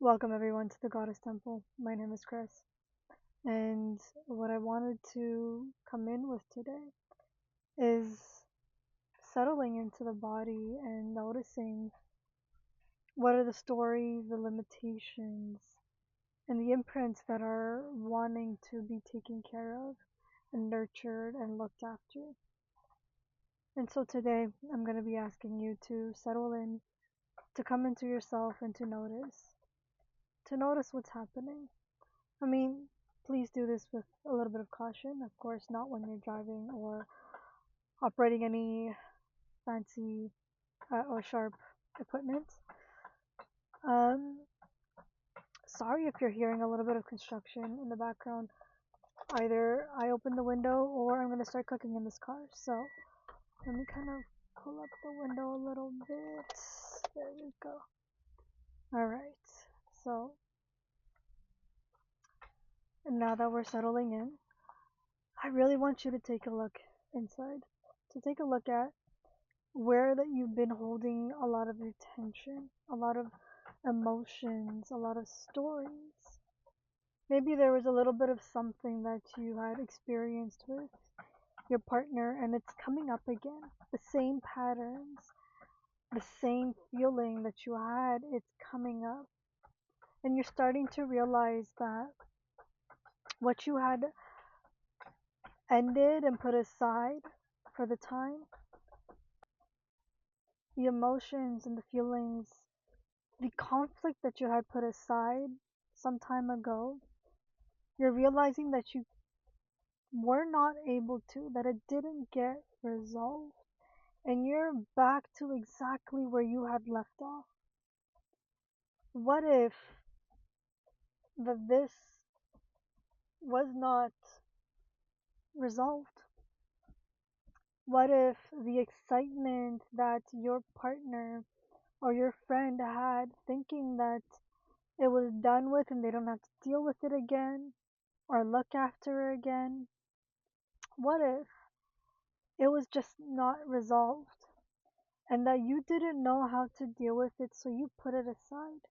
Welcome everyone to the Goddess Temple. My name is Chris, and what I wanted to come in with today is settling into the body and noticing what are the stories, the limitations, and the imprints that are wanting to be taken care of and nurtured and looked after. And so today I'm going to be asking you to settle in, to come into yourself and to notice what's happening. I mean, please do this with a little bit of caution. Of course, not when you're driving or operating any fancy or sharp equipment. Um, Sorry if you're hearing a little bit of construction in the background. Either I open the window or I'm gonna start cooking in this car. So let me kind of pull up the window a little bit. There we go. All right. So now that we're settling in, I really want you to take a look inside. To take a look at where that you've been holding a lot of your tension, a lot of emotions, a lot of stories. Maybe there was a little bit of something that you had experienced with your partner and it's coming up again. The same patterns, the same feeling that you had, it's coming up. And you're starting to realize that what you had ended and put aside for the time, the emotions and the feelings, the conflict that you had put aside some time ago, you're realizing that you were not able to, that it didn't get resolved, and you're back to exactly where you had left off. What if this was not resolved? What if the excitement that your partner or your friend had, thinking that it was done with and they don't have to deal with it again or look after her again? What if it was just not resolved and that you didn't know how to deal with it, so you put it aside?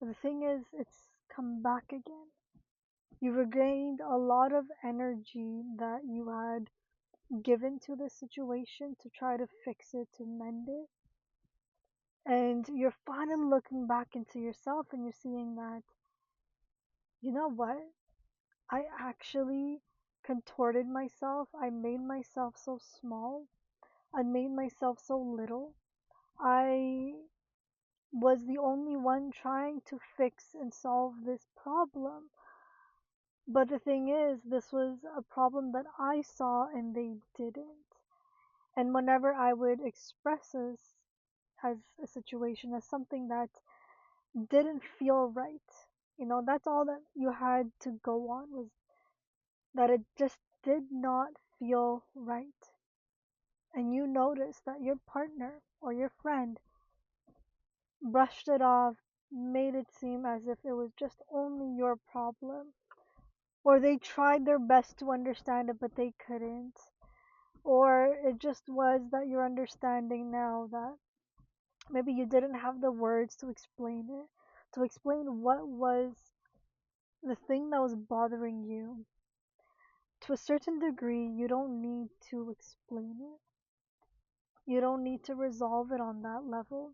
But the thing is, it's come back again. You regained a lot of energy that you had given to the situation to try to fix it, to mend it. And you're finally looking back into yourself and you're seeing that, you know what? I actually contorted myself. I made myself so small. I made myself so little. I was the only one trying to fix and solve this problem. But the thing is, this was a problem that I saw and they didn't. And whenever I would express this as a situation, as something that didn't feel right, that's all that you had to go on, was that it just did not feel right. And you noticed that your partner or your friend brushed it off, made it seem as if it was just only your problem, or they tried their best to understand it but they couldn't, or it just was that you're understanding now that maybe you didn't have the words to explain it, to explain what was the thing that was bothering you. To a certain degree, you don't need to explain it. You don't need to resolve it on that level.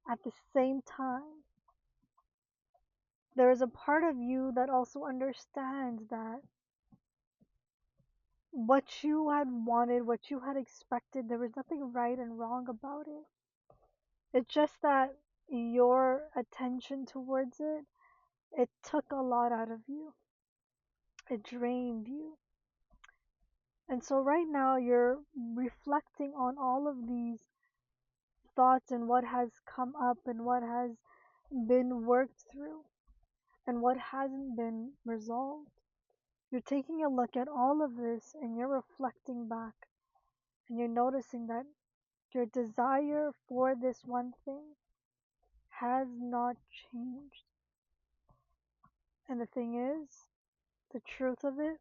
At the same time, there is a part of you that also understands that what you had wanted, what you had expected, there was nothing right and wrong about it. It's just that your attention towards it, it took a lot out of you. It drained you. And so right now you're reflecting on all of these thoughts and what has come up and what has been worked through and what hasn't been resolved. You're taking a look at all of this and you're reflecting back and you're noticing that your desire for this one thing has not changed. And the thing is, the truth of it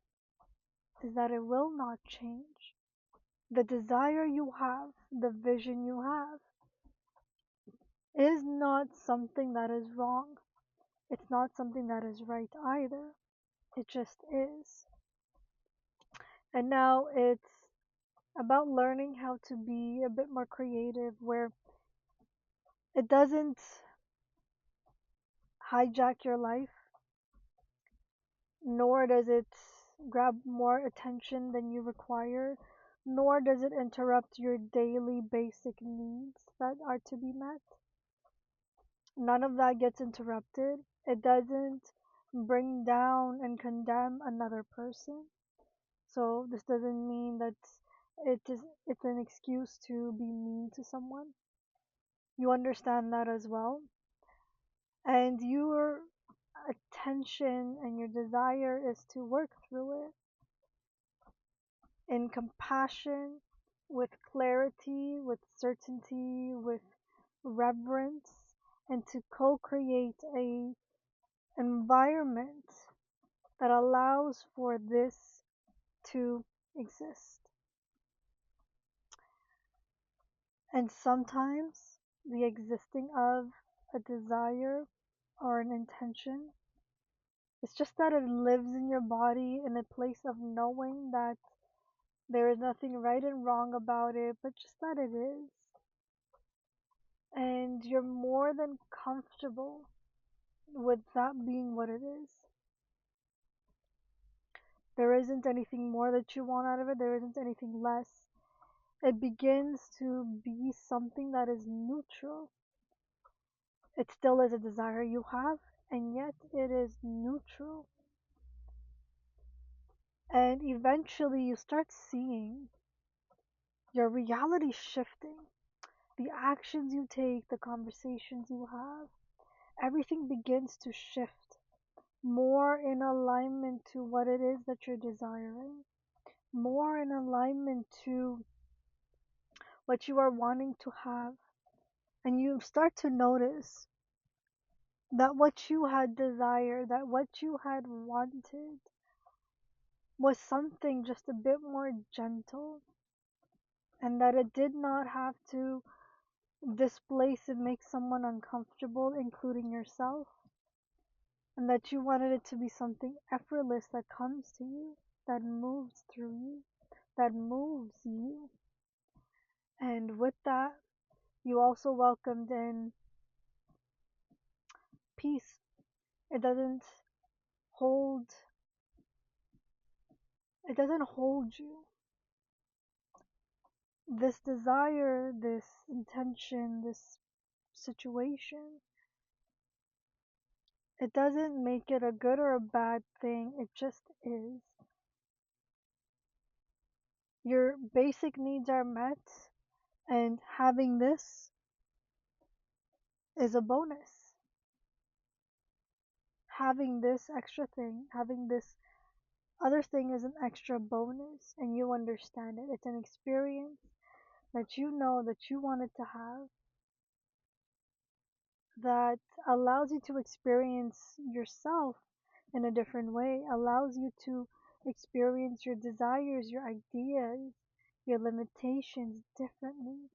is that it will not change. The desire you have, the vision you have, is not something that is wrong. It's not something that is right either. It just is. And now it's about learning how to be a bit more creative where it doesn't hijack your life, nor does it grab more attention than you require, nor does it interrupt your daily basic needs that are to be met. None of that gets interrupted. It doesn't bring down and condemn another person. So this doesn't mean that it's an excuse to be mean to someone. You understand that as well. And your attention and your desire is to work through it in compassion, with clarity, with certainty, with reverence, and to co-create a environment that allows for this to exist. And sometimes the existing of a desire or an intention, it's just that it lives in your body in a place of knowing that there is nothing right and wrong about it, but just that it is. And you're more than comfortable with that being what it is. There isn't anything more that you want out of it, there isn't anything less. It begins to be something that is neutral. It still is a desire you have, and yet it is neutral. And eventually you start seeing your reality shifting. The actions you take, the conversations you have, everything begins to shift more in alignment to what it is that you're desiring, more in alignment to what you are wanting to have. And you start to notice that what you had desired, that what you had wanted, was something just a bit more gentle, and that it did not have to displace and make someone uncomfortable, including yourself, and that you wanted it to be something effortless that comes to you, that moves through you, that moves you. And with that, you also welcomed in peace. It doesn't hold it doesn't hold you. This desire, this intention, this situation, it doesn't make it a good or a bad thing. It just is. Your basic needs are met, and having this is a bonus. Having this extra thing, having this other thing is an extra bonus, and you understand it. It's an experience that you know that you wanted to have, that allows you to experience yourself in a different way, allows you to experience your desires, your ideas, your limitations differently,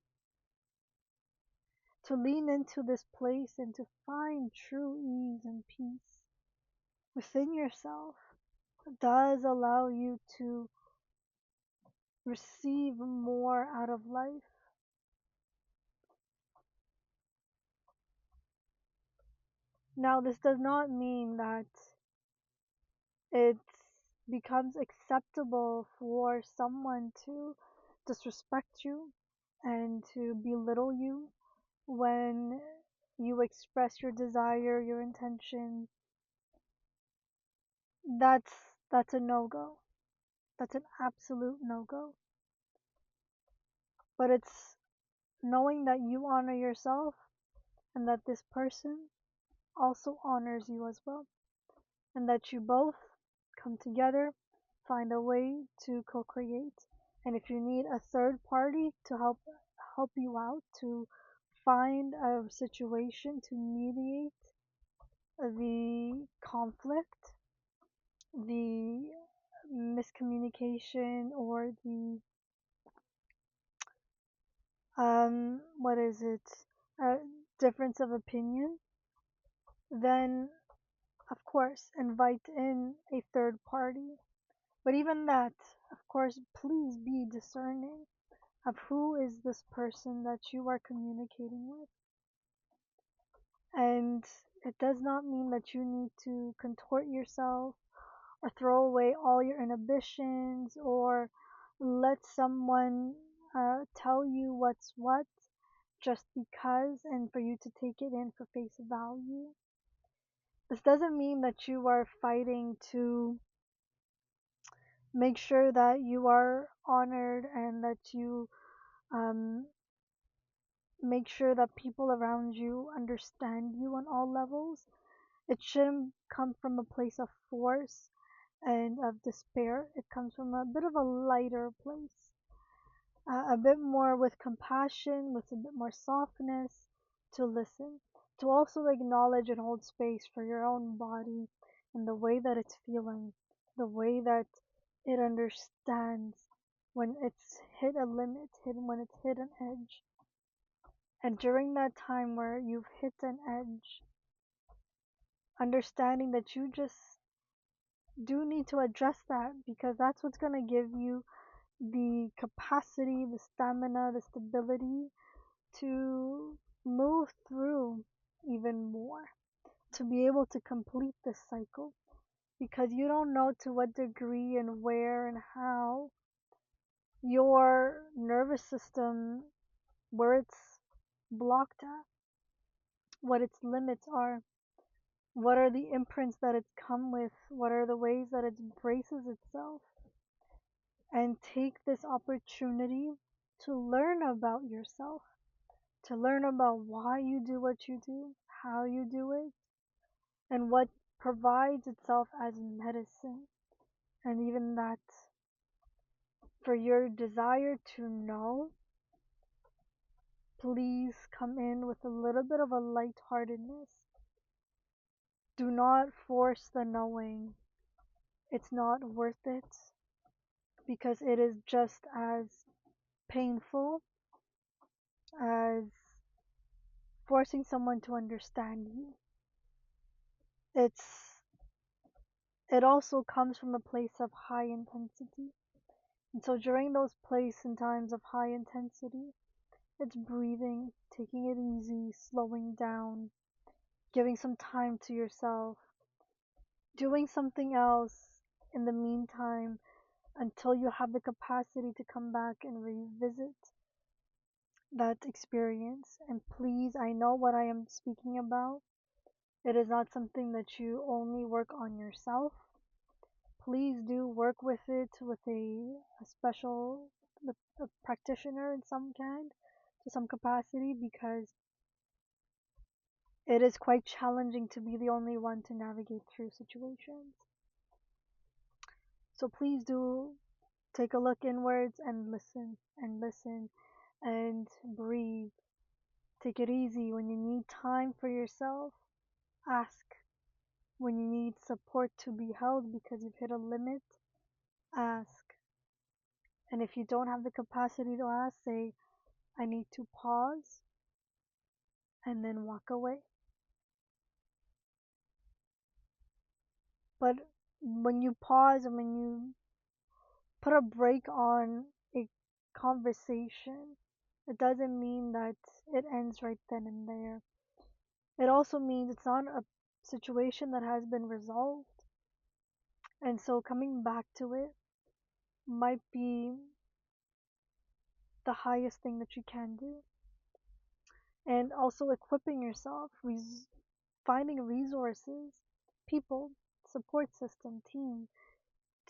to lean into this place and to find true ease and peace within yourself does allow you to receive more out of life. Now, this does not mean that it becomes acceptable for someone to disrespect you and to belittle you when you express your desire, your intention. That's a no-go. That's an absolute no-go. But it's knowing that you honor yourself and that this person also honors you as well, and that you both come together, find a way to co-create. And if you need a third party to help you out, to find a situation to mediate the conflict, the miscommunication, or the what is it? difference of opinion, then of course invite in a third party. But even that, of course, please be discerning of who is this person that you are communicating with. And it does not mean that you need to contort yourself or throw away all your inhibitions or let someone tell you what's what just because and for you to take it in for face value. This doesn't mean that you are fighting to make sure that you are honored and that you um, make sure that people around you understand you on all levels. It shouldn't come from a place of force and of despair. It comes from a bit of a lighter place, a bit more with compassion, with a bit more softness to listen, to also acknowledge and hold space for your own body and the way that it's feeling, the way that it understands when it's hit a limit, when it's hit an edge. And during that time where you've hit an edge, understanding that you just do need to address that because that's what's going to give you the capacity, the stamina, the stability to move through even more, to be able to complete this cycle. Because you don't know to what degree and where and how your nervous system, where it's blocked at, what its limits are, what are the imprints that it's come with, what are the ways that it braces itself, and take this opportunity to learn about yourself, to learn about why you do what you do, how you do it, and what provides itself as medicine. And even that, for your desire to know, please come in with a little bit of a lightheartedness. Do not force the knowing. It's not worth it because it is just as painful as forcing someone to understand you. It's it also comes from a place of high intensity. And so during those places and times of high intensity, it's breathing, taking it easy, slowing down, giving some time to yourself, doing something else in the meantime until you have the capacity to come back and revisit that experience. And please, I know what I am speaking about. It is not something that you only work on yourself. Please do work with it with a special a practitioner in some kind, to some capacity, because it is quite challenging to be the only one to navigate through situations. So please do take a look inwards and listen and breathe. Take it easy. When you need time for yourself, ask. When you need support to be held because you've hit a limit, ask. And if you don't have the capacity to ask, say, I need to pause and then walk away. But when you pause and when you put a break on a conversation, it doesn't mean that it ends right then and there. It also means it's not a situation that has been resolved. And so coming back to it might be the highest thing that you can do. And also equipping yourself, finding resources, people, support system, team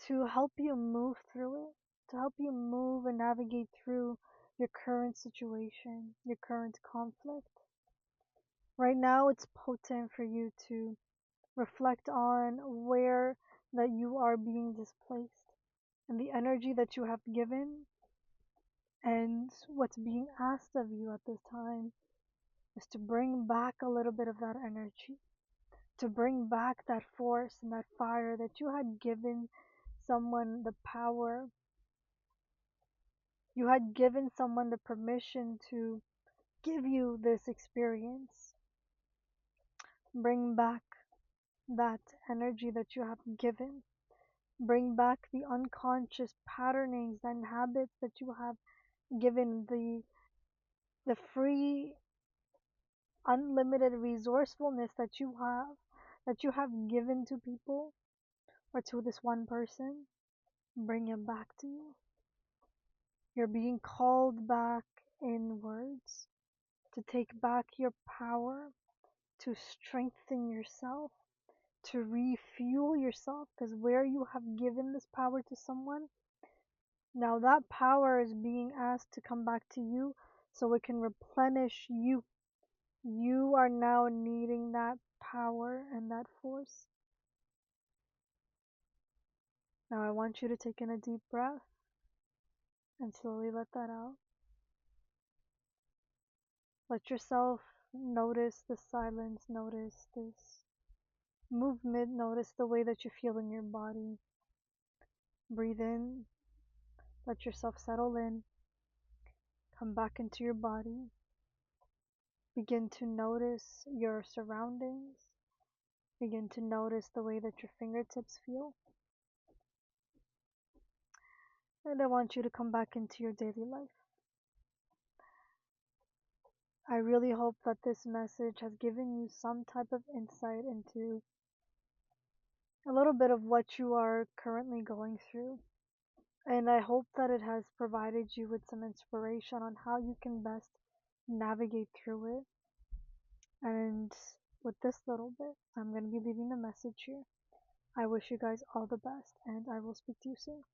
to help you move through it, to help you move and navigate through your current situation, your current conflict. Right now, it's potent for you to reflect on where that you are being displaced and the energy that you have given and what's being asked of you at this time is to bring back a little bit of that energy, to bring back that force and that fire that you had given someone the power, you had given someone the permission to give you this experience. Bring back that energy that you have given. Bring back the unconscious patternings and habits that you have given, the free unlimited resourcefulness that you have given to people or to this one person. Bring it back to you. You're being called back inwards to take back your power, to strengthen yourself, to refuel yourself, because where you have given this power to someone, now that power is being asked to come back to you so it can replenish you. You are now needing that power and that force. Now I want you to take in a deep breath and slowly let that out. Let yourself notice the silence, notice this movement, notice the way that you feel in your body. Breathe in, let yourself settle in, come back into your body. Begin to notice your surroundings. Begin to notice the way that your fingertips feel. And I want you to come back into your daily life. I really hope that this message has given you some type of insight into a little bit of what you are currently going through. And I hope that it has provided you with some inspiration on how you can best navigate through it. And with this little bit, I'm going to be leaving the message here. I wish you guys all the best, and I will speak to you soon.